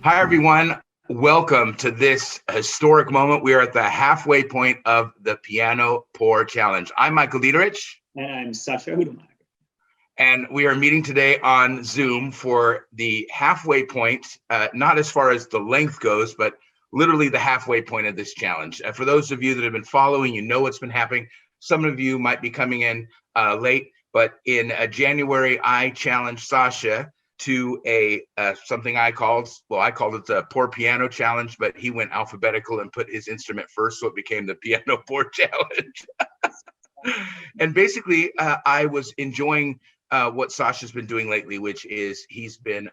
Hi, everyone. Welcome to this historic moment. We are at the halfway point of the Piano Pour Challenge. I'm Michael Dieterich. And I'm Sacha. And we are meeting today on Zoom for the halfway point, not as far as the length goes, but literally the halfway point of this challenge. For those of you that have been following, you know what's been happening. Some of you might be coming in late, but in January, I challenged Sacha to a something I called it the Pour Piano Challenge, but he went alphabetical and put his instrument first, so it became the Piano Pour Challenge. And basically, I was enjoying what Sacha's been doing lately, which is he's been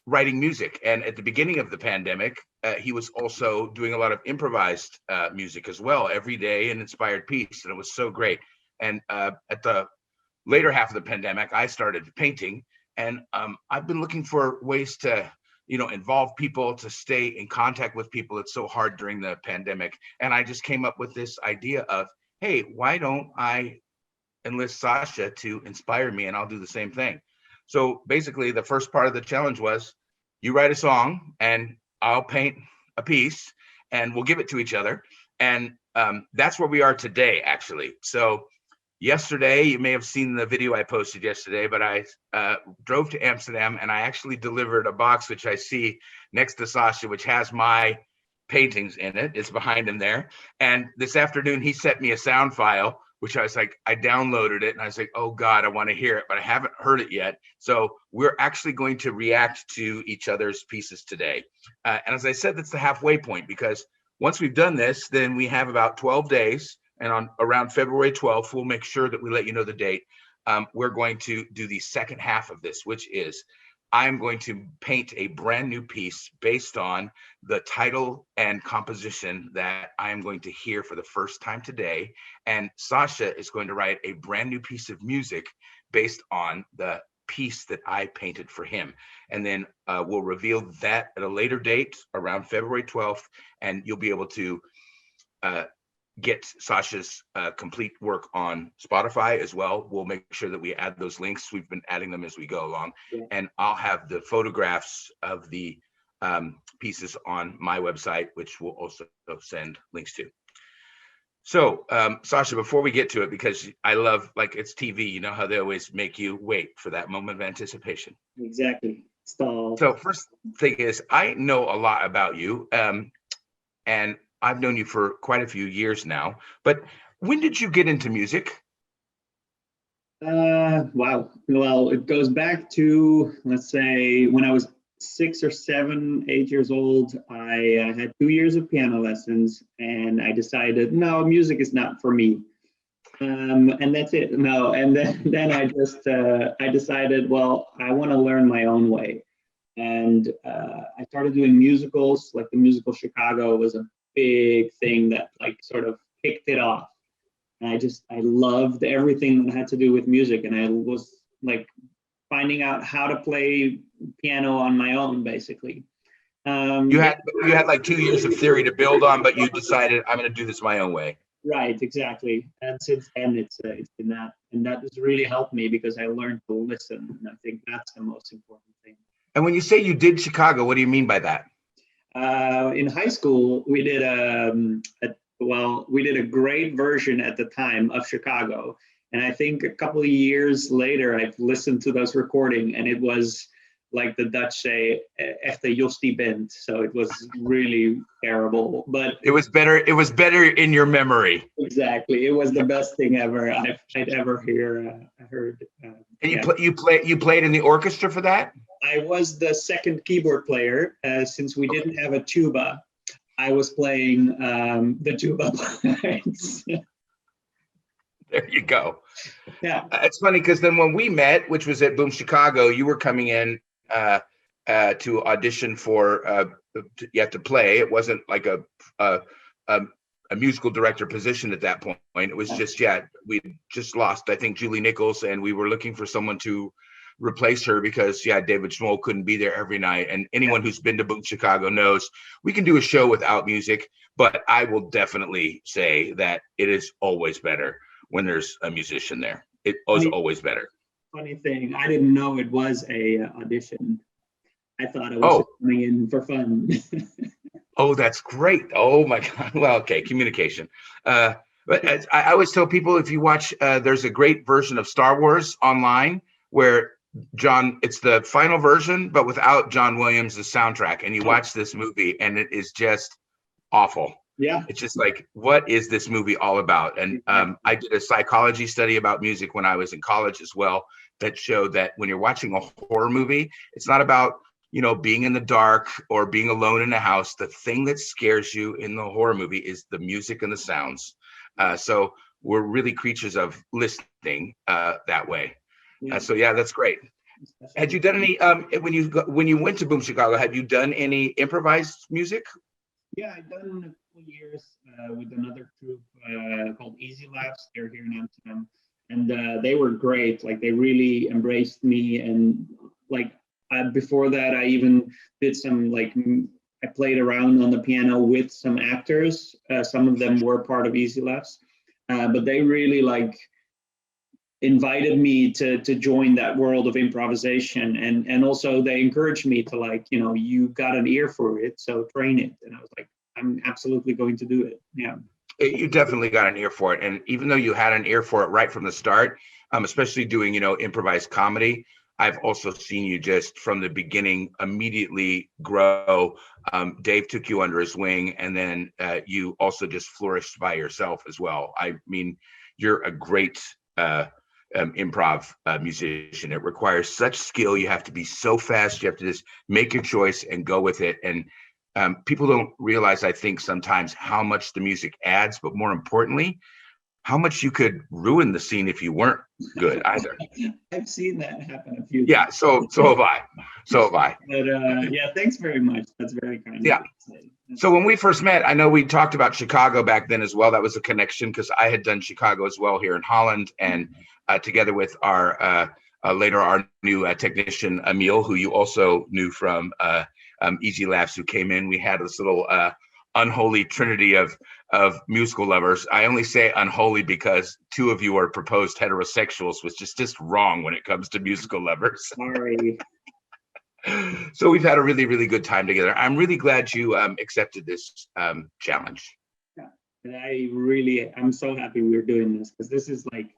writing music. And at the beginning of the pandemic, he was also doing a lot of improvised music as well, every day, an inspired piece. And it was so great. And at the later half of the pandemic, I started painting. And I've been looking for ways to, involve people, to stay in contact with people. It's so hard during the pandemic. And I just came up with this idea of, hey, why don't I enlist Sacha to inspire me, and I'll do the same thing. So basically, the first part of the challenge was you write a song and I'll paint a piece and we'll give it to each other. And that's where we are today, actually. So yesterday, you may have seen the video I posted yesterday, but I drove to Amsterdam and I actually delivered a box, which I see next to Sacha, which has my paintings in it. It's behind him there. And this afternoon, he sent me a sound file, which I was like, I downloaded it and I was like, oh God, I want to hear it, but I haven't heard it yet. So we're actually going to react to each other's pieces today. And as I said, that's the halfway point, because once we've done this, then we have about 12 days. And on around February 12th, we'll make sure that we let you know the date. We're going to do the second half of this, which is I'm going to paint a brand new piece based on the title and composition that I am going to hear for the first time today. And Sacha is going to write a brand new piece of music based on the piece that I painted for him. And then we'll reveal that at a later date around February 12th, and you'll be able to get Sacha's complete work on Spotify as well. We'll make sure that we add those links. We've been adding them as we go along. Yeah. And I'll have the photographs of the pieces on my website, which we'll also send links to. So, Sacha, before we get to it, because I love, like, it's TV, you know how they always make you wait for that moment of anticipation. Exactly. So first thing is, I know a lot about you, and I've known you for quite a few years now, but when did you get into music? Wow. Well, it goes back to, let's say, when I was 6 or 7, 8 years old. I had 2 years of piano lessons, and I decided, no, music is not for me. And that's it. No, and then I decided, well, I want to learn my own way. And I started doing musicals. Like the musical Chicago was a big thing that like sort of kicked it off. And I loved everything that had to do with music. And I was like finding out how to play piano on my own, basically. You had like 2 years of theory to build on, but you decided I'm going to do this my own way. Right, exactly. And since then, it's been that, and that has really helped me because I learned to listen. And I think that's the most important thing. And when you say you did Chicago, what do you mean by that? In high school, we did a great version at the time of Chicago. And I think a couple of years later, I've listened to those recording, and it was like the Dutch say, "Echte Jostie bent." So it was really terrible, but it was better. It was better in your memory. Exactly, it was the best thing ever I'd ever heard. And you played in the orchestra for that? I was the second keyboard player, since we didn't have a tuba. I was playing the tuba parts. There you go. Yeah. It's funny because then when we met, which was at Boom Chicago, you were coming in to audition for you have to play. It wasn't like a musical director position at that point. It was just, we just lost, I think, Julie Nichols, and we were looking for someone to replace her because David Schmoll couldn't be there every night. And anyone who's been to Boom Chicago knows we can do a show without music, but I will definitely say that it is always better when there's a musician there. It was always better. Funny thing, I didn't know it was a audition. I thought I was just Oh, coming in for fun. oh, that's great. Oh my God. Well, okay, communication. But I always tell people, if you watch, there's a great version of Star Wars online where it's the final version, but without John Williams' soundtrack. And you watch this movie and it is just awful. Yeah, It's just like, what is this movie all about? And exactly. I did a psychology study about music when I was in college as well, that showed that when you're watching a horror movie, it's not about, being in the dark or being alone in a house. The thing that scares you in the horror movie is the music and the sounds. So we're really creatures of listening that way. Yeah, So yeah, that's great. Had especially. you done any when you went to Boom Chicago? Had you done any improvised music? Yeah, I've done a couple years with another troupe called Easy Laughs. They're here in Amsterdam, and they were great. Like they really embraced me, and like before that, I even did some I played around on the piano with some actors. Some of them were part of Easy Laughs, but they really invited me to join that world of improvisation, and also they encouraged me to you got an ear for it, so train it. And I was like, I'm absolutely going to do it. Yeah. You definitely got an ear for it, and even though you had an ear for it right from the start, especially doing improvised comedy, I've also seen you just from the beginning immediately grow. Dave took you under his wing, and then you also just flourished by yourself as well. I mean, you're a great improv musician. It requires such skill. You have to be so fast. You have to just make your choice and go with it. And people don't realize, I think, sometimes how much the music adds, but more importantly, how much you could ruin the scene if you weren't good either. I've seen that happen a few Yeah, times. so have I. So have I. But yeah, thanks very much. That's very kind of you Yeah. to say. So when we first met, I know we talked about Chicago back then as well. That was a connection because I had done Chicago as well here in Holland, and together with our later our new technician Emil, who you also knew from Easy Laughs, who came in. We had this little unholy trinity of musical lovers. I only say unholy because two of you are proposed heterosexuals, which is just wrong when it comes to musical lovers. Sorry. So we've had a really, really good time together. I'm really glad you accepted this challenge. Yeah. And I'm so happy we're doing this, because this is like,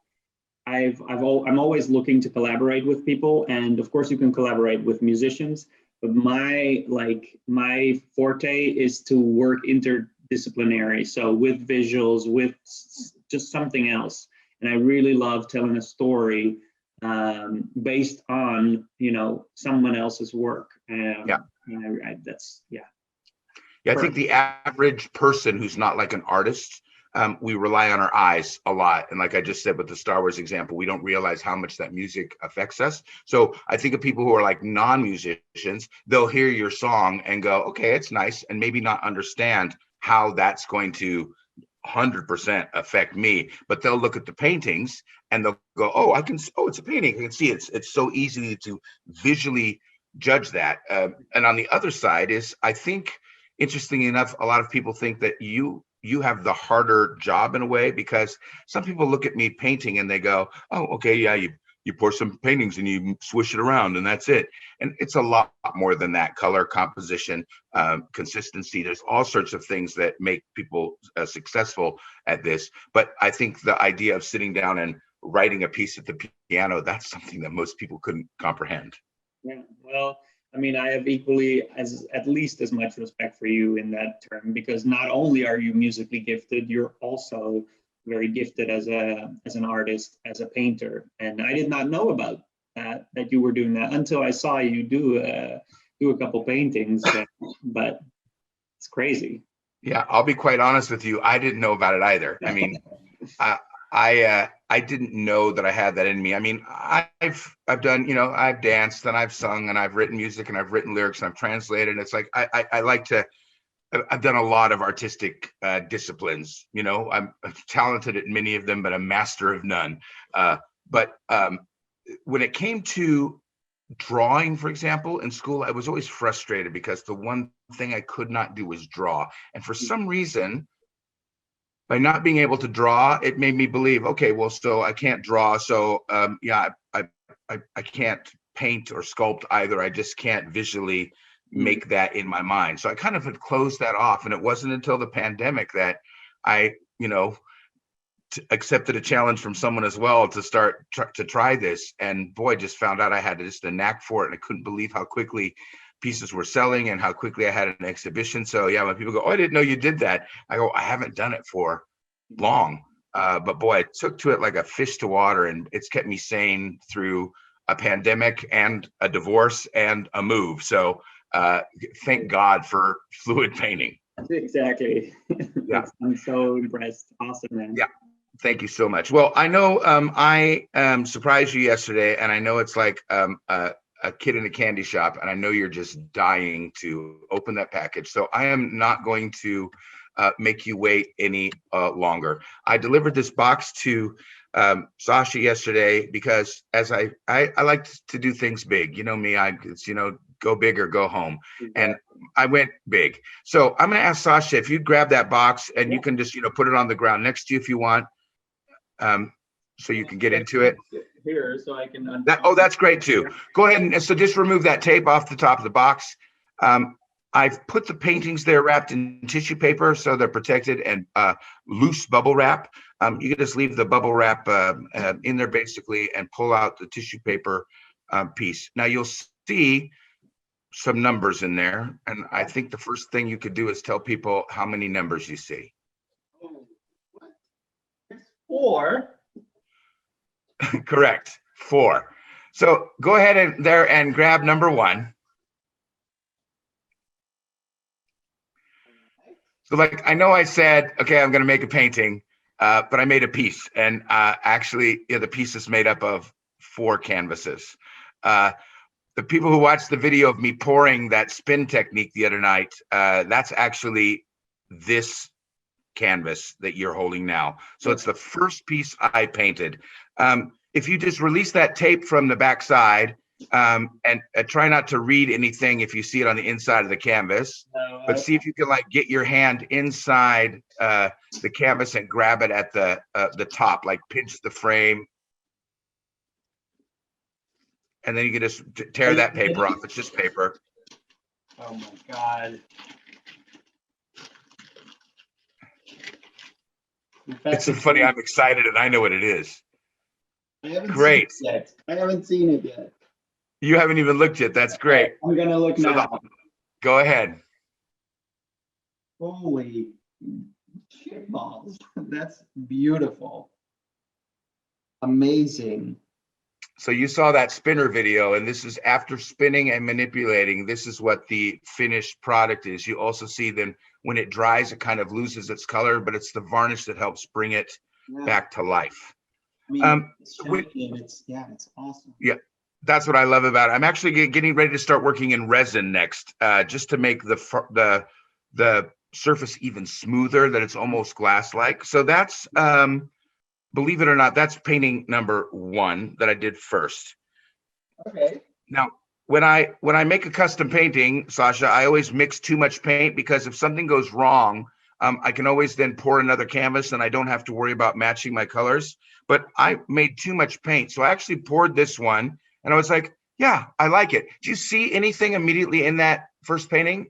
I'm always looking to collaborate with people, and of course you can collaborate with musicians, but my forte is to work interdisciplinary, so with visuals, with just something else. And I really love telling a story based on someone else's work. Yeah. That's yeah. Yeah, I think Perfect. the average person who's not like an artist, we rely on our eyes a lot. And like I just said with the Star Wars example, we don't realize how much that music affects us. So I think of people who are like non-musicians, they'll hear your song and go, okay, it's nice, and maybe not understand how that's going to 100% affect me. But they'll look at the paintings and they'll go, oh, it's a painting. I can see it's so easy to visually judge that. And on the other side is, I think, interestingly enough, a lot of people think that you have the harder job in a way, because some people look at me painting and they go, oh, okay, yeah, you pour some paintings and you swish it around and that's it. And it's a lot more than that. Color, composition, consistency, there's all sorts of things that make people successful at this. But I think the idea of sitting down and writing a piece at the piano, that's something that most people couldn't comprehend. Yeah, well, I mean, I have equally as at least as much respect for you in that term, because not only are you musically gifted, you're also very gifted as an artist, as a painter. And I did not know about that you were doing that until I saw you do a couple paintings. But it's crazy. Yeah, I'll be quite honest with you. I didn't know about it either. I mean, I I didn't know that I had that in me. I mean, I've done, I've danced and I've sung and I've written music and I've written lyrics and I've translated. And it's like I like to. I've done a lot of artistic disciplines. I'm talented at many of them, but a master of none. But when it came to drawing, for example, in school, I was always frustrated because the one thing I could not do was draw. And for some reason, by not being able to draw, it made me believe, okay, well, so I can't draw. So yeah, I can't paint or sculpt either. I just can't visually make that in my mind. So I kind of had closed that off. And it wasn't until the pandemic that I, accepted a challenge from someone as well to start to try this. And boy, just found out I had just a knack for it. And I couldn't believe how quickly pieces were selling and how quickly I had an exhibition. So yeah, when people go, "Oh, I didn't know you did that," I go, "I haven't done it for long." But boy, I took to it like a fish to water, and it's kept me sane through a pandemic and a divorce and a move. So thank God for fluid painting. Exactly. Yeah. I'm so impressed. Awesome, man. Yeah. Thank you so much. Well, I know I surprised you yesterday, and I know it's like a kid in a candy shop, and I know you're just dying to open that package. So I am not going to make you wait any longer. I delivered this box to Sacha yesterday because as I like to do things big. You know me, it's go big or go home. And I went big. So I'm going to ask Sacha if you grab that box and you can just put it on the ground next to you if you want, so you can get into it. Here, so I can. That's great too. Go ahead and so just remove that tape off the top of the box. I've put the paintings there wrapped in tissue paper so they're protected, and loose bubble wrap. You can just leave the bubble wrap in there basically and pull out the tissue paper piece. Now you'll see some numbers in there, and I think the first thing you could do is tell people how many numbers you see. Oh, what? It's 4. Correct, 4. So go ahead and grab number 1. So like, I know I said, okay, I'm going to make a painting, but I made a piece, and actually, the piece is made up of 4 canvases. The people who watched the video of me pouring that spin technique the other night, that's actually this canvas that you're holding now. So it's the first piece I painted. If you just release that tape from the back side, and try not to read anything if you see it on the inside of the canvas, but see if you can like get your hand inside the canvas and grab it at the top, like pinch the frame. And then you can just tear that paper off. It's just paper. Oh my God. It's so funny. I'm excited and I know what it is. I haven't Great. seen it yet. I haven't seen it yet. You haven't even looked yet. That's great. I'm gonna look now. Go ahead. Holy shit balls. That's beautiful. Amazing. So you saw that spinner video, and this is after spinning and manipulating. This is what the finished product is. You also see then when it dries, it kind of loses its color, but it's the varnish that helps bring it back to life. I mean, it's awesome. Yeah, that's what I love about it. I'm actually getting ready to start working in resin next, just to make the surface even smoother, that it's almost glass-like. So that's believe it or not, that's painting number 1 that I did first. Okay. Now, when I make a custom painting, Sacha, I always mix too much paint, because if something goes wrong, I can always then pour another canvas and I don't have to worry about matching my colors. But I made too much paint, so I actually poured this one and I was like, yeah, I like it. Do you see anything immediately in that first painting?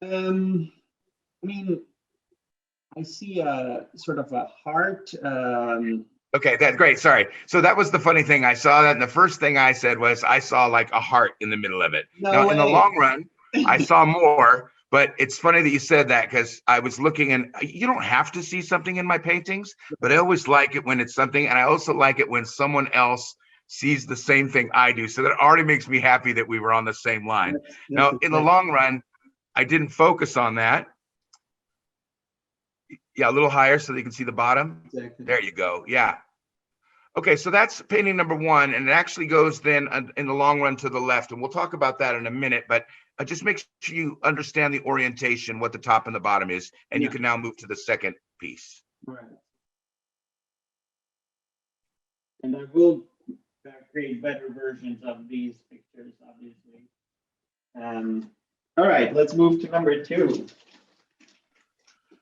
I mean, I see a sort of a heart. Okay, that's great. Sorry. So that was the funny thing. I saw that, and the first thing I said was I saw like a heart in the middle of it. Now, in the long run, I saw more, but it's funny that you said that, because I was looking, and you don't have to see something in my paintings, but I always like it when it's something, and I also like it when someone else sees the same thing I do. So that already makes me happy that we were on the same line. Now, in the long run, I didn't focus on that. Yeah, a little higher so that you can see the bottom. Exactly. There you go. Yeah. Okay, so that's painting number 1, and it actually goes then in the long run to the left, and we'll talk about that in a minute, but just make sure you understand the orientation, what the top and the bottom is, and you can now move to the second piece. Right. And I will create better versions of these pictures, obviously. All right, let's move to number 2.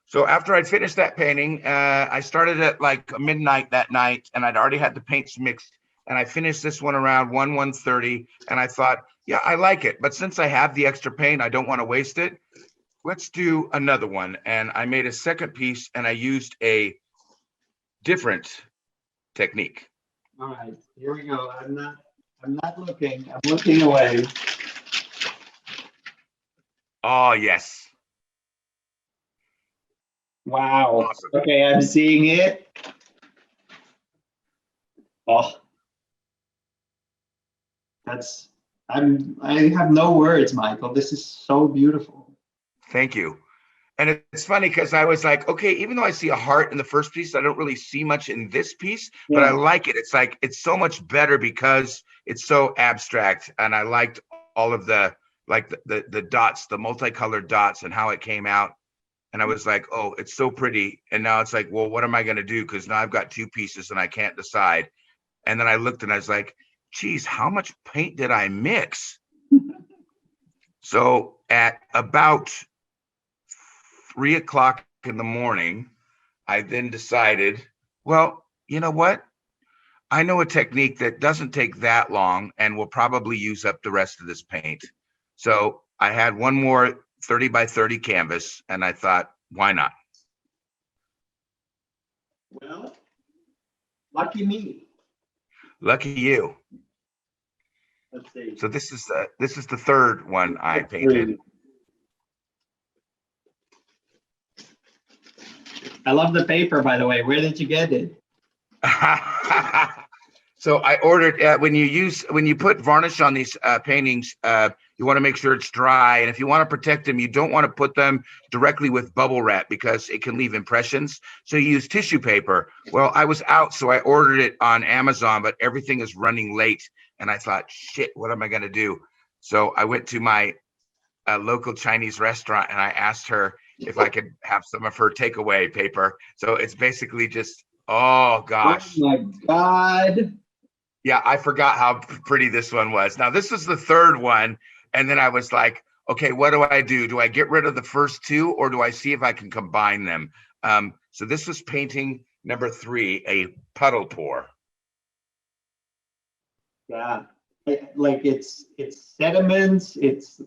So after I'd finished that painting, I started at like midnight that night, and I'd already had the paints mixed and I finished this one around 1:30, and I thought, yeah, I like it. But since I have the extra paint, I don't want to waste it. Let's do another one. And I made a second piece, and I used a different technique. All right, here we go. I'm not looking. I'm looking away. Oh, yes. Wow. Awesome. Okay, I'm seeing it. Oh, I have no words, Michael. This is so beautiful. Thank you. And it's funny because I was like, okay, even though I see a heart in the first piece, I don't really see much in this piece, but I Yeah. like it. It's like, it's so much better because it's so abstract. And I liked all of the, like the dots, the multicolored dots and how it came out. And I was like, oh, it's so pretty. And now it's like, well, what am I going to do? Because now I've got two pieces and I can't decide. And then I looked and I was like, geez, how much paint did I mix? So at about 3 o'clock in the morning, I then decided, well, you know what? I know a technique that doesn't take that long and will probably use up the rest of this paint. So I had one more 30 by 30 canvas and I thought, why not? Well, lucky me. Lucky you. Let's see. So this is the third one I Three. painted. I love the paper, by the way. Where did you get it? So I ordered when you put varnish on these paintings, you want to make sure it's dry, and if you want to protect them, you don't want to put them directly with bubble wrap because it can leave impressions. So you use tissue paper. Well, I was out, so I ordered it on Amazon, but everything is running late, and I thought, shit, what am I going to do? So I went to my local Chinese restaurant and I asked her if I could have some of her takeaway paper. So it's basically just, oh gosh. Oh my God. Yeah, I forgot how pretty this one was. Now, this is the third one. And then I was like, okay, what do I do? Do I get rid of the first two or do I see if I can combine them? So this was painting number 3, a puddle pour. Yeah. Like it's sediments, it's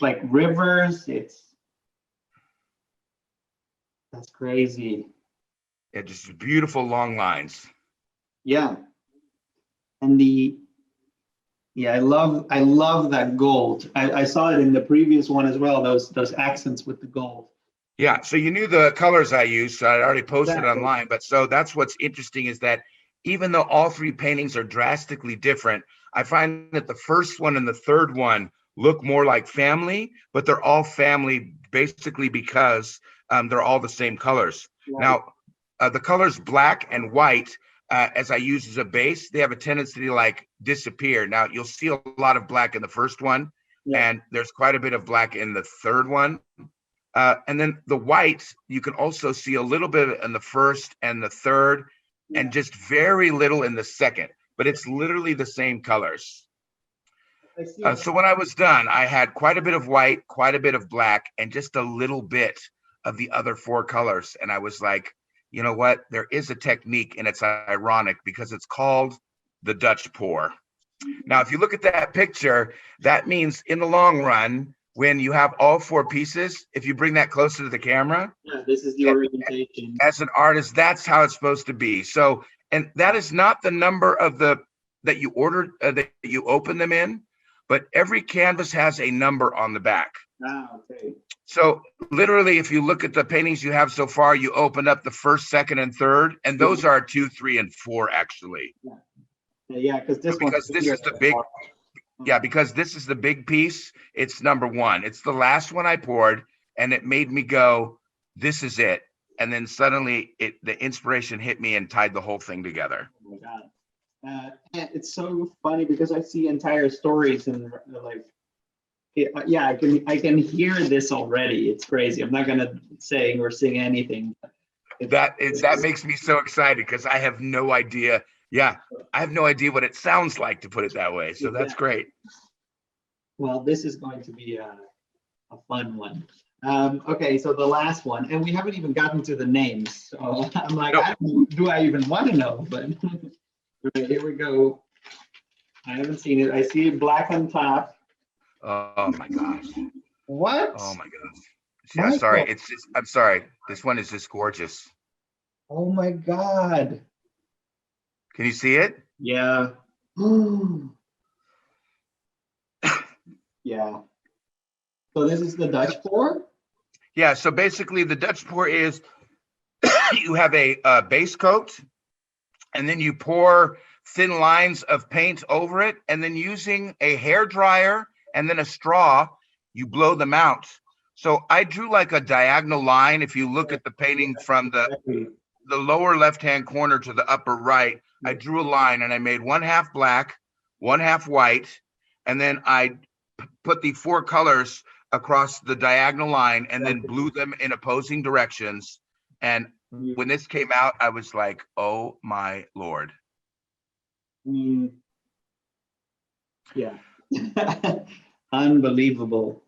like rivers, that's crazy. Yeah, just beautiful long lines. Yeah. And I love that gold. I saw it in the previous one as well, those accents with the gold. Yeah, so you knew the colors I used, so I'd already posted Exactly. online. But so that's what's interesting is that even though all 3 paintings are drastically different, I find that the first one and the third one look more like family, but they're all family basically because they're all the same colors. Right. Now, the colors black and white, as I use as a base, they have a tendency to like disappear. Now, you'll see a lot of black in the first one, Yeah. and there's quite a bit of black in the third one. And then the white, you can also see a little bit in the first and the third, and just very little in the second, but it's literally the same colors. I see So when I was done, I had quite a bit of white, quite a bit of black, and just a little bit of the other 4 colors. And I was like, you know what? There is a technique, and it's ironic because it's called the Dutch pour. Now, if you look at that picture, that means in the long run, when you have all 4 pieces, if you bring that closer to the camera, Yeah, this is the orientation. as an artist, that's how it's supposed to be. So, and that is not the number of that you ordered, that you open them in, but every canvas has a number on the back. Okay. So literally, if you look at the paintings you have so far, you open up the first, second, and third, and those are 2, 3, and 4, actually. Yeah, because this one. Because this is the big, yeah, because this is the big piece. It's number 1. It's the last one I poured, and it made me go, this is it. And then suddenly the inspiration hit me and tied the whole thing together. Oh my God. It's so funny because I see entire stories and like, yeah, I can hear this already. It's crazy. I'm not gonna say or sing anything. That makes me so excited because I have no idea. Yeah, I have no idea what it sounds like, to put it that way. So that's great. Well, this is going to be a fun one. Okay, so the last one, and we haven't even gotten to the names. So I'm like, Nope. do I even want to know? But right, here we go. I haven't seen it. I see it black on top. Oh my gosh. What? Oh my gosh. Yeah, sorry. Michael. It's just, I'm sorry. This one is just gorgeous. Oh my God. Can you see it? Yeah. Yeah. So this is the Dutch pour? Yeah. So basically, the Dutch pour is you have a base coat, and then you pour thin lines of paint over it, and then using a hair dryer and then a straw, you blow them out. So I drew like a diagonal line. If you look at the painting from the lower left-hand corner to the upper right, I drew a line and I made one half black, one half white, and then I put the four colors across the diagonal line and then blew them in opposing directions. And when this came out, I was like, oh my Lord. Mm, yeah. Unbelievable.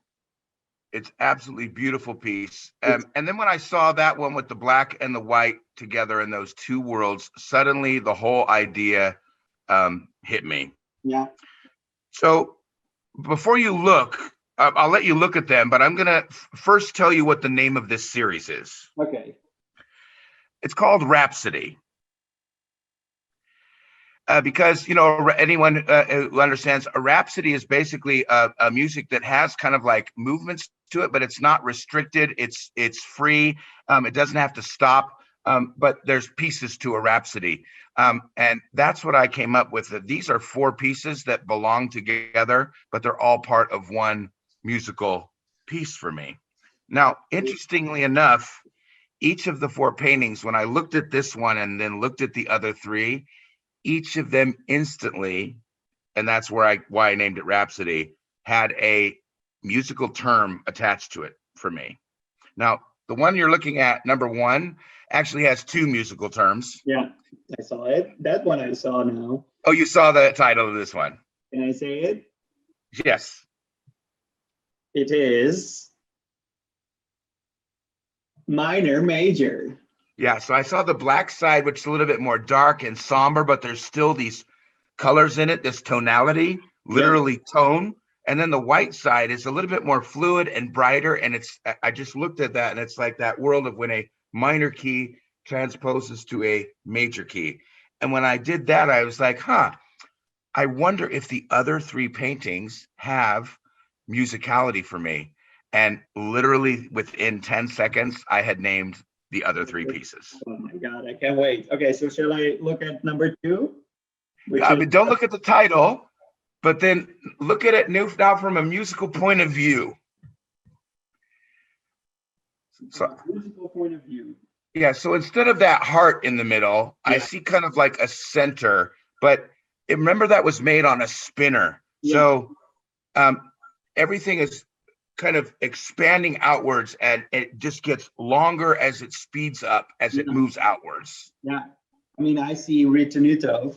It's absolutely beautiful piece. And then when I saw that one with the black and the white together in those two worlds, suddenly the whole idea hit me. Yeah. So before you look, I'll let you look at them, but I'm going to first tell you what the name of this series is. Okay. It's called Rhapsody. Because, you know, anyone who understands, a rhapsody is basically a music that has kind of like movements to it, but it's not restricted. It's free. It doesn't have to stop. But there's pieces to a rhapsody. And that's what I came up with. These are four pieces that belong together, but they're all part of one musical piece for me. Now, interestingly enough, each of the four paintings, when I looked at this one and then looked at the other three, each of them instantly, and that's why I named it Rhapsody, had a musical term attached to it for me. Now, the one you're looking at, number one, actually has two musical terms. Yeah, I saw it. That one I saw now. Oh, you saw the title of this one? Can I say it? Yes. It is minor major. Yeah, so I saw the black side, which is a little bit more dark and somber, but there's still these colors in it, this tonality, literally tone. And then the white side is a little bit more fluid and brighter. And I just looked at that and it's like that world of when a minor key transposes to a major key. And when I did that, I was like, I wonder if the other three paintings have musicality for me. And literally within 10 seconds, I had named the other three pieces. Oh my God, I can't wait. Okay, so shall I look at number two? But don't look at the title, but then look at it now from a musical point of view. So, musical point of view. Yeah, so instead of that heart in the middle, I see kind of like a center, but remember that was made on a spinner. So everything is kind of expanding outwards and it just gets longer as it speeds up, as it moves outwards. Yeah, I mean, I see ritenuto.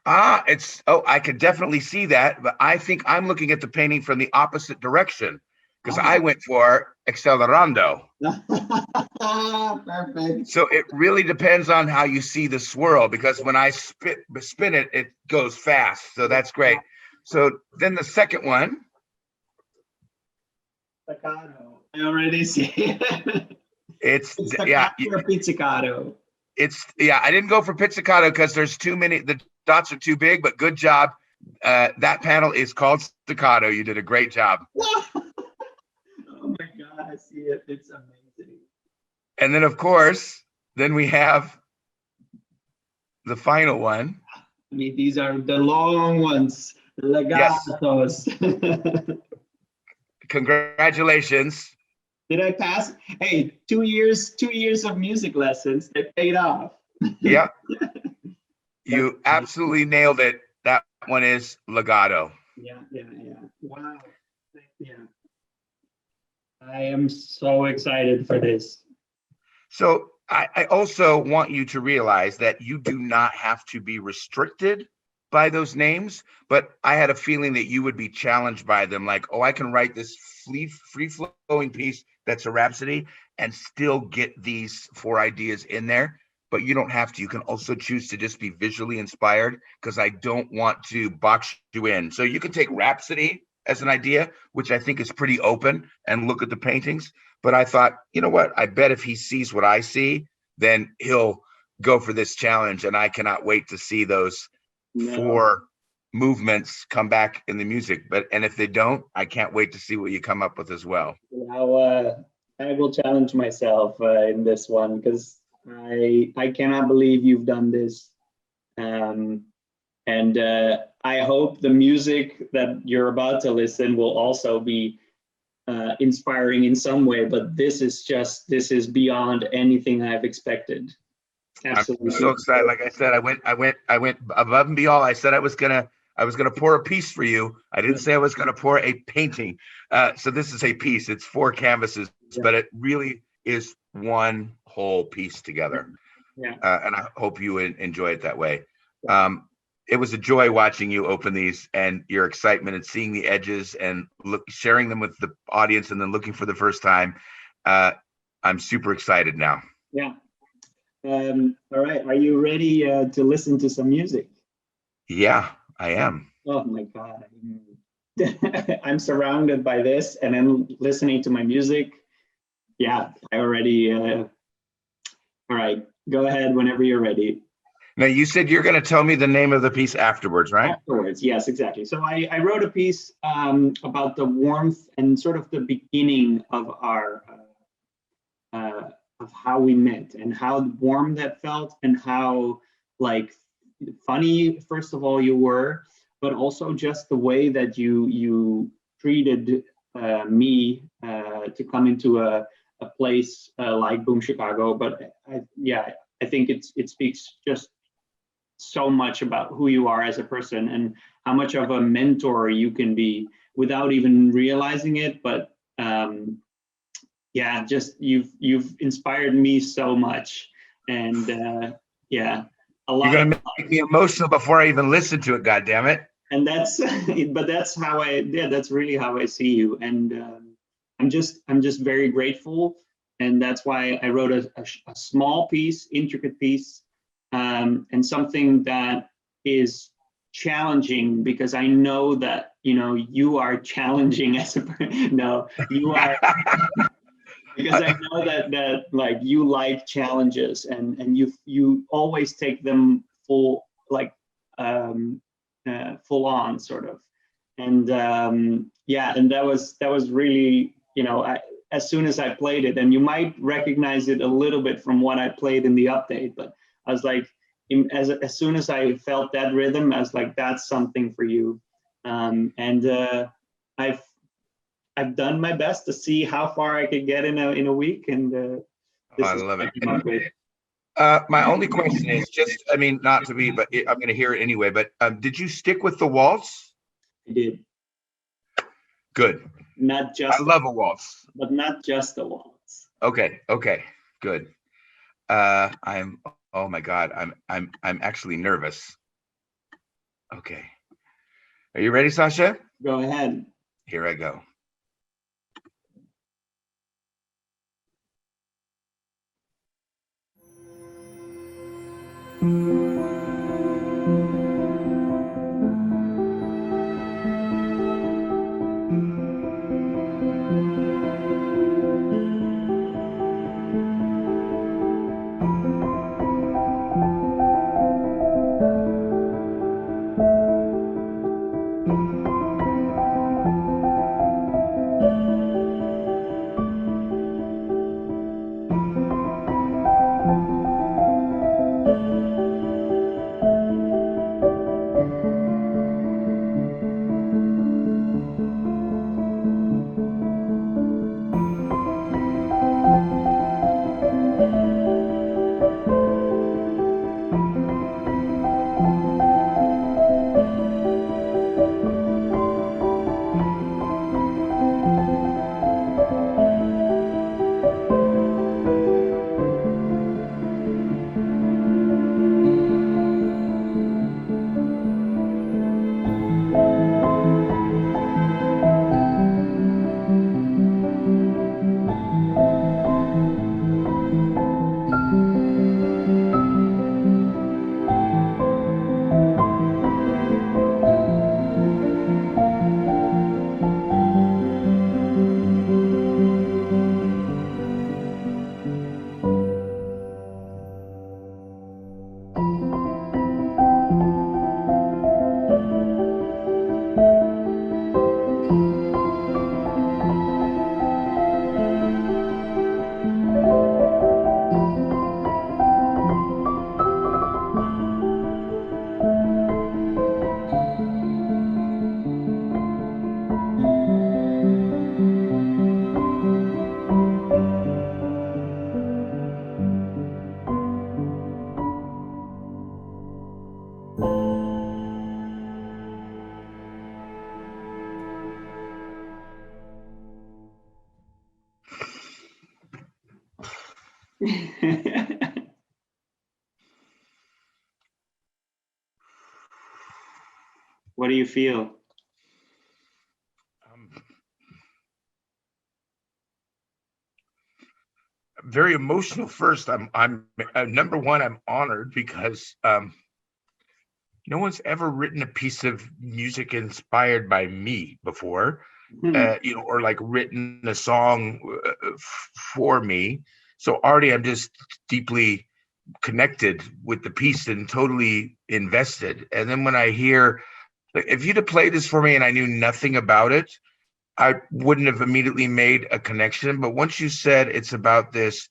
I could definitely see that, but I think I'm looking at the painting from the opposite direction because I went for accelerando. Perfect. So it really depends on how you see the swirl, because when I spin it, it goes fast. So that's great. So then the second one. Staccato. I already see it. It's staccato or pizzicato. I didn't go for pizzicato because there's too many. The dots are too big, but good job. That panel is called staccato. You did a great job. Oh my God, I see it. It's amazing. And then, of course, then we have the final one. I mean, these are the long ones. Legatos. Yes. Congratulations. Did I pass? Hey, 2 years of music lessons, they paid off. Yeah. You absolutely nailed it. That one is legato. Yeah. Wow. Yeah. I am so excited for this. So I also want you to realize that you do not have to be restricted by those names, but I had a feeling that you would be challenged by them. Like, oh, I can write this free-flowing piece that's a rhapsody and still get these four ideas in there. but you don't have to. You can also choose to just be visually inspired, because I don't want to box you in. So you can take Rhapsody as an idea, which I think is pretty open, and look at the paintings. But I thought, you know what? I bet if he sees what I see, then he'll go for this challenge. And I cannot wait to see those No. 4 movements come back in the music. And if they don't, I can't wait to see what you come up with as well. Now, I will challenge myself in this one because I cannot believe you've done this. And I hope the music that you're about to listen will also be inspiring in some way. But this is beyond anything I've expected. Absolutely. I'm so excited. Like I said, I went above and beyond. I said I was gonna pour a piece for you. I didn't say I was gonna pour a painting. So this is a piece. It's 4 canvases, but it really is one whole piece together. Yeah. And I hope you enjoy it that way. It was a joy watching you open these, and your excitement and seeing the edges and sharing them with the audience, and then looking for the first time. I'm super excited now. Yeah. All right. Are you ready to listen to some music? Yeah, I am. Oh my God. I'm surrounded by this and I'm listening to my music. Yeah, I already. All right. Go ahead whenever you're ready. Now, you said you're going to tell me the name of the piece afterwards, right? Afterwards, yes, exactly. So I wrote a piece about the warmth and sort of the beginning of our of how we met and how warm that felt and how like funny first of all you were, but also just the way that you treated me to come into a place like Boom Chicago. But I think it speaks just so much about who you are as a person and how much of a mentor you can be without even realizing it. But just you've inspired me so much, and a lot. You're gonna make me emotional before I even listen to it. God damn it! And that's, but that's how that's really how I see you, and I'm just very grateful, and that's why I wrote a small piece, intricate piece, and something that is challenging because I know that you are challenging as a no, you are. Because I know that like you like challenges and you always take them full full on sort of, and and that was really as soon as I played it, and you might recognize it a little bit from what I played in the update, but I was like as soon as I felt that rhythm, I was like, that's something for you, and I've done my best to see how far I could get in a week, and I love it. My only question is just, I mean, not to be, but I'm going to hear it anyway. But did you stick with the waltz? I did. Good. Not just. I love a waltz, but not just the waltz. Okay. Good. Oh my God, I'm actually nervous. Okay. Are you ready, Sacha? Go ahead. Here I go. What do you feel? Um, very emotional first. I'm number one, I'm honored because no one's ever written a piece of music inspired by me before, Hmm. or like written a song for me. So already I'm just deeply connected with the piece and totally invested. And then when I hear, like, if you'd have played this for me and I knew nothing about it, I wouldn't have immediately made a connection. But once you said it's about this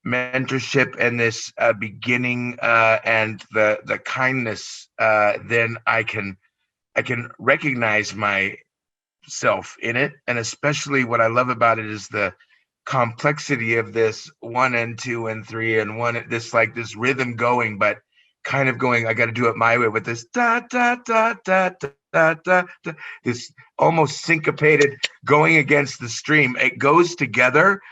mentorship and this beginning and the kindness, then I can recognize myself in it. And especially what I love about it is the complexity of this one and two and three and one, this like this rhythm going, but kind of going, I got to do it my way with this da da da da da da da, this almost syncopated going against the stream. It goes together,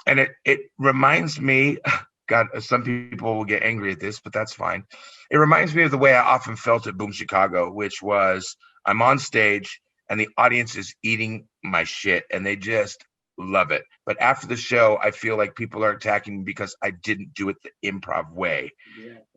and it reminds me, God, some people will get angry at this, but that's fine. It reminds me of the way I often felt at Boom Chicago, which was I'm on stage and the audience is eating my shit and they just love it. But after the show, I feel like people are attacking me because I didn't do it the improv way.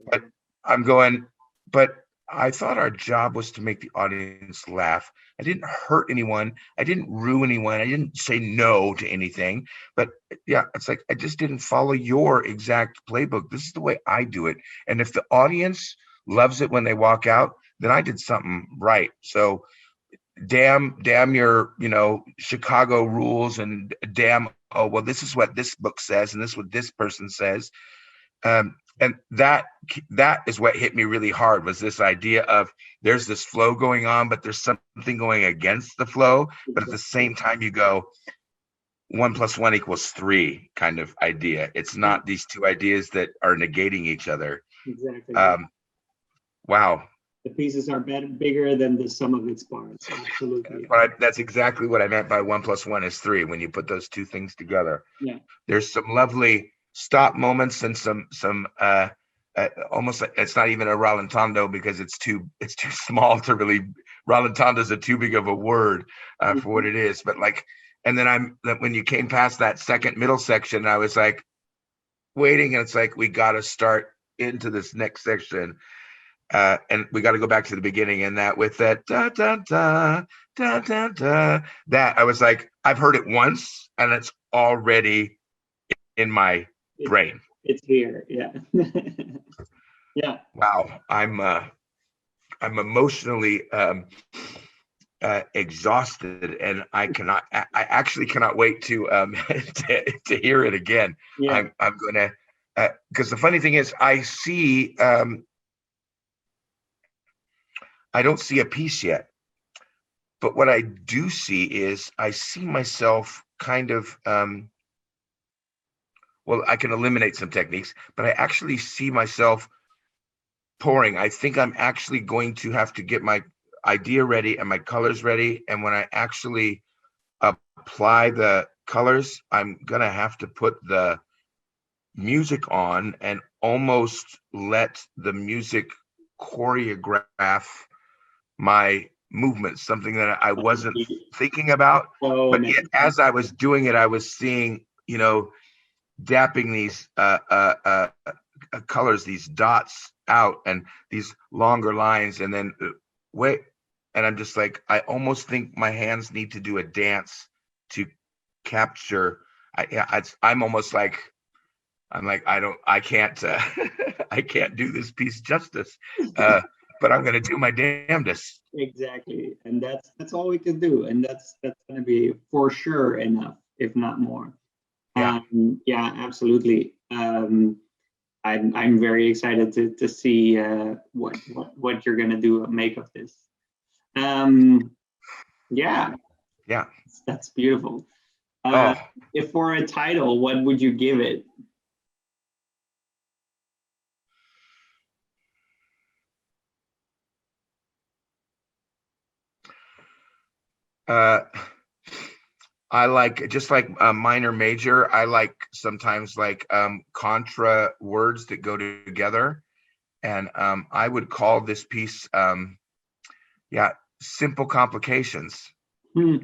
But Exactly. I'm going, but I thought our job was to make the audience laugh. I didn't hurt anyone. I didn't ruin anyone. I didn't say no to anything. But yeah, it's like I just didn't follow your exact playbook. This is the way I do it. And if the audience loves it when they walk out, then I did something right. So damn your, Chicago rules, and damn, oh well, this is what this book says, and this is what this person says. And that is what hit me really hard, was this idea of there's this flow going on, but there's something going against the flow. But at the Exactly. same time, you go 1 + 1 = 3 kind of idea. It's Yeah, not these two ideas that are negating each other. exactly. Um, wow. The pieces are better, bigger than the sum of its parts. Absolutely. That's exactly what I meant by 1 + 1 = 3. When you put those two things together, Yeah. there's some lovely stop moments and some almost like it's not even a rallentando because it's too small to really. Rallentando's a too big of a word for what Mhm. it is. But like, and then when you came past that second middle section, I was like waiting, and it's like we got to start into this next section. And we got to go back to the beginning, and that with that da da da da da da, that I was like, I've heard it once, and it's already in my It, brain. it's here. Yeah. Yeah. Wow, I'm emotionally exhausted, and I actually cannot wait to to hear it again. Yeah. I'm gonna, because the funny thing is, I don't see a piece yet, but what I do see is I see myself kind of, well, I can eliminate some techniques, but I actually see myself pouring. I think I'm actually going to have to get my idea ready and my colors ready. And when I actually apply the colors, I'm going to have to put the music on and almost let the music choreograph my movements, something that I wasn't thinking about. So But yet, amazing. as I was doing it, I was seeing, dapping these colors, these dots out, and these longer lines, and then wait, and I'm just like, I almost think my hands need to do a dance to capture. I'm almost like, I can't, I can't do this piece justice, uh, but I'm gonna do my damnedest. Exactly. And that's all we can do. And that's gonna be for sure enough, if not more. Yeah, Yeah, absolutely. I'm very excited to see what you're gonna do make of this. Um, yeah, yeah. that's beautiful. Uh, Oh, if for a title, what would you give it? uh, I like, just like a minor major, I like sometimes like contra words that go together. And I would call this piece, yeah, simple complications. Hmm.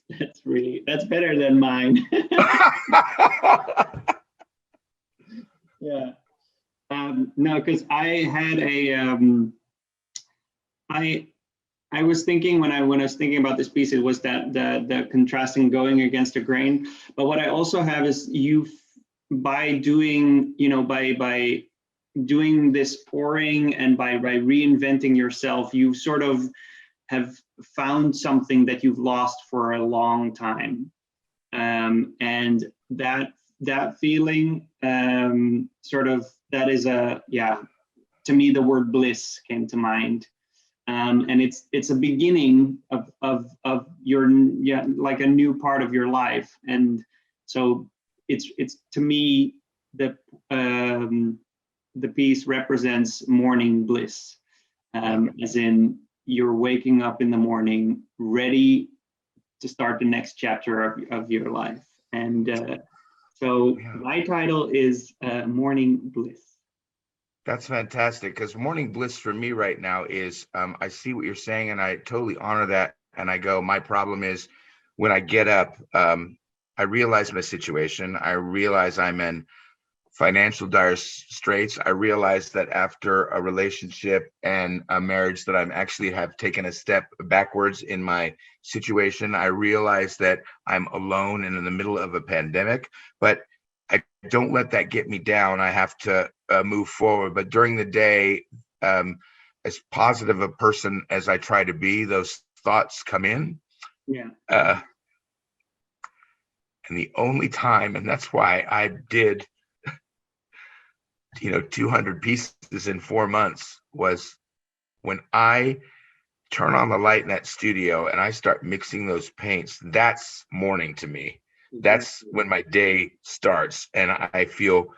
That's better than mine. Yeah. No, because I had a I I was thinking when I was thinking about this piece, it was that the contrasting going against the grain. But what I also have is you by doing, by doing this pouring and by reinventing yourself, you sort of have found something that you've lost for a long time. And that feeling, sort of, that is to me, the word bliss came to mind. And it's a beginning of your, like a new part of your life. And so it's to me, the piece represents morning bliss, as in you're waking up in the morning ready to start the next chapter of your life. And so Yeah. my title is Morning Bliss. That's fantastic, because morning bliss for me right now is, I see what you're saying and I totally honor that. And I go, my problem is when I get up, I realize my situation. I realize I'm in financial dire straits. I realize that after a relationship and a marriage that I'm actually have taken a step backwards in my situation. I realize that I'm alone and in the middle of a pandemic, but I don't let that get me down. I have to move forward. But during the day, as positive a person as I try to be, those thoughts come in. Yeah. And the only time, and that's why I did 200 pieces in 4 months, was when I turn on the light in that studio and I start mixing those paints. That's morning to me. That's when my day starts. And I feel,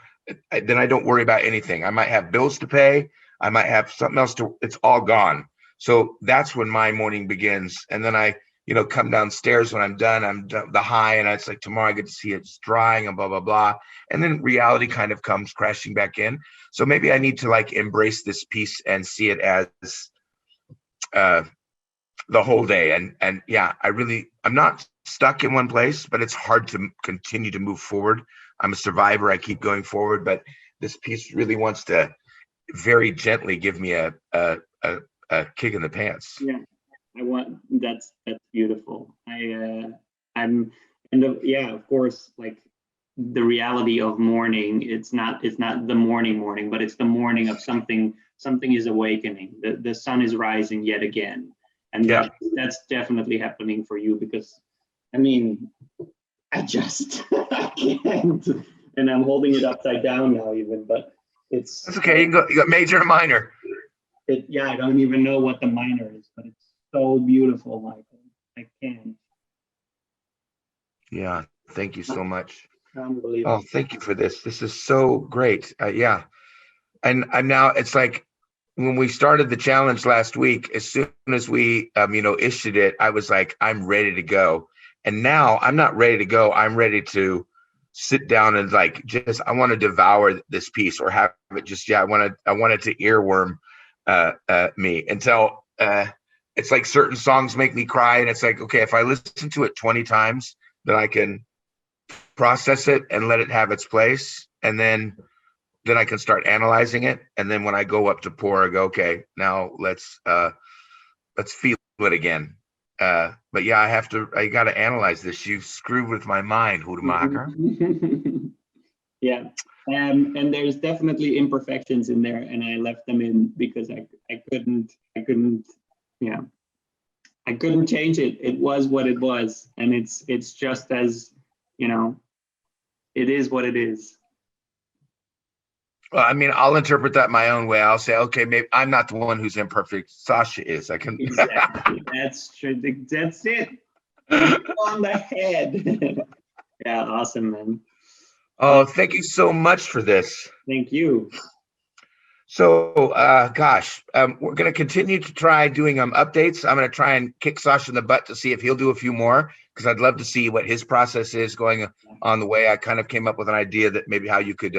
then I don't worry about anything. I might have bills to pay. I might have something else it's all gone. So that's when my morning begins. And then I, come downstairs when I'm done the high, and it's like tomorrow I get to see it's drying and blah, blah, blah. And then reality kind of comes crashing back in. So maybe I need to like embrace this piece and see it as the whole day. And yeah, I'm not stuck in one place, but it's hard to continue to move forward. I'm a survivor. I keep going forward, but this piece really wants to very gently give me a kick in the pants. Yeah. That's beautiful. I'm and yeah, of course, like the reality of morning, it's not the morning, but it's the morning of something is awakening. The sun is rising yet again. And Yeah. that's definitely happening for you, because I mean, I can't, and I'm holding it upside down now even, but That's okay. You got major and minor. Yeah, I don't even know what the minor is, but it's so beautiful, Michael. I can't. Yeah. Thank you so much. Unbelievable. Oh, thank you for this. This is so great. Yeah. And now it's like when we started the challenge last week, as soon as we, issued it, I was like, I'm ready to go. And now I'm not ready to go. I'm ready to sit down and like, I want to devour this piece, or have it just, I want it to earworm me until it's like certain songs make me cry. And it's like, okay, if I listen to it 20 times, then I can process it and let it have its place. And then I can start analyzing it. And then when I go up to pour, I go, okay, now let's feel it again. But yeah, I got to analyze this. You've screwed with my mind, Hoedemaker. Yeah. And there's definitely imperfections in there, and I left them in because I couldn't, yeah, I couldn't change it. It was what it was. And it's just as, it is what it is. Well, I mean, I'll interpret that my own way. I'll say, okay, maybe I'm not the one who's imperfect. Sacha is. I can. Exactly. That's true. That's it. On the head. Yeah, awesome, man. Oh, thank you so much for this. Thank you. So, gosh, we're going to continue to try doing updates. I'm going to try and kick Sasha in the butt to see if he'll do a few more, because I'd love to see what his process is going on the way. I kind of came up with an idea that maybe how you could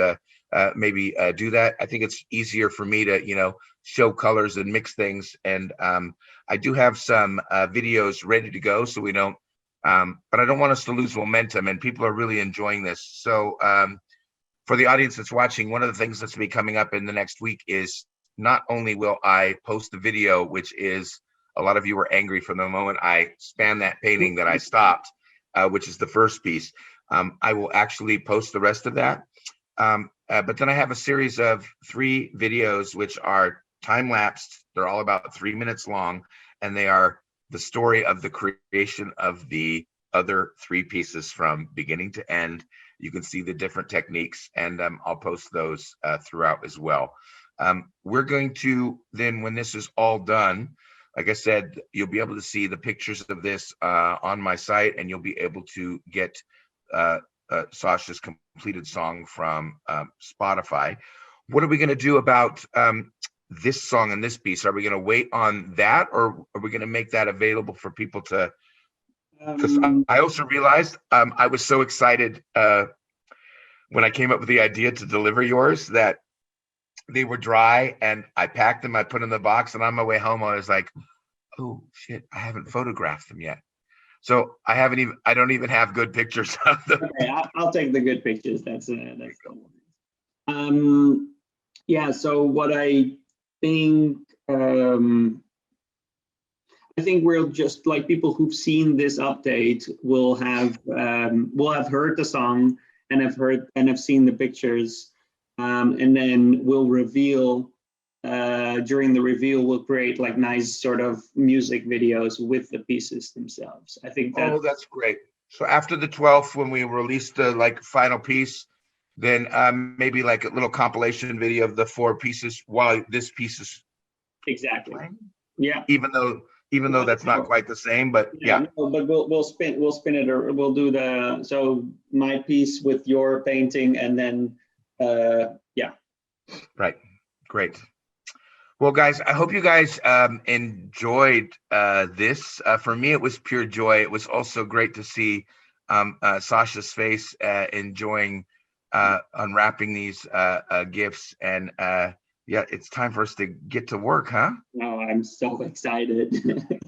maybe do that. I think it's easier for me to, show colors and mix things. And I do have some videos ready to go, so we don't, but I don't want us to lose momentum, and people are really enjoying this. So, for the audience that's watching, one of the things that's be coming up in the next week is not only will I post the video, which is a lot of you were angry from the moment I spanned that painting that I stopped, which is the first piece. I will actually post the rest of that. But then I have a series of 3 videos, which are time-lapsed. They're all about 3 minutes long, and they are the story of the creation of the other 3 pieces from beginning to end. You can see the different techniques, and I'll post those throughout as well. We're going to then, when this is all done, like I said, you'll be able to see the pictures of this on my site, and you'll be able to get Sasha's completed song from Spotify. What are we going to do about this song and this piece? Are we going to wait on that, or are we going to make that available for people to? Because I also realized I was so excited when I came up with the idea to deliver yours that they were dry, and I packed them, I put them in the box, and on my way home, I was like, oh shit, I haven't photographed them yet. So I don't even have good pictures of them. Okay, I'll take the good pictures. That's yeah. So what think, I think we'll just, like, people who've seen this update will have heard the song and have seen the pictures, and then we'll reveal. During the reveal, we'll create like nice sort of music videos with the pieces themselves. I think that. Oh, that's great. So after the 12th, when we release the like final piece, then maybe like a little compilation video of the 4 pieces while this piece is Exactly. playing. Yeah. Even though that's not quite the same, but yeah. No, but we'll spin it, or we'll do so my piece with your painting, and then yeah. Right. Great. Well, guys, I hope you guys enjoyed this. For me, it was pure joy. It was also great to see Sasha's face enjoying unwrapping these gifts. And yeah, it's time for us to get to work, huh? No, I'm so excited.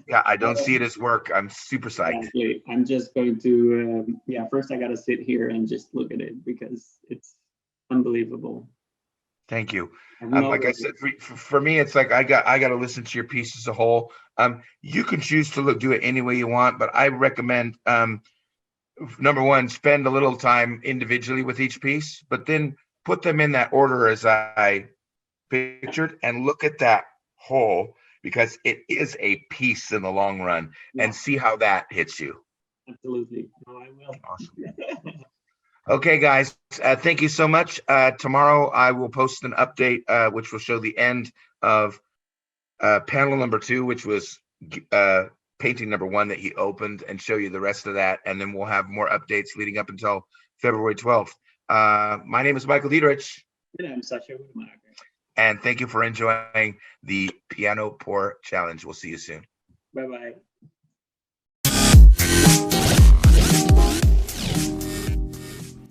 Yeah, I don't see it as work. I'm super psyched. Exactly. I'm just going to, first I got to sit here and just look at it because it's unbelievable. Thank you. Like I said, for me, it's like I got to listen to your piece as a whole. You can choose to do it any way you want, but I recommend number one, spend a little time individually with each piece, but then put them in that order as I pictured, and look at that whole, because it is a piece in the long run, and see how that hits you. Absolutely. No, I will. Awesome. Okay, guys, thank you so much. Tomorrow I will post an update which will show the end of panel number 2, which was painting number 1 that he opened, and show you the rest of that. And then we'll have more updates leading up until February 12th. My name is Michael Dietrich. And I'm Sacha. And thank you for enjoying the Piano Pour Challenge. We'll see you soon. Bye-bye.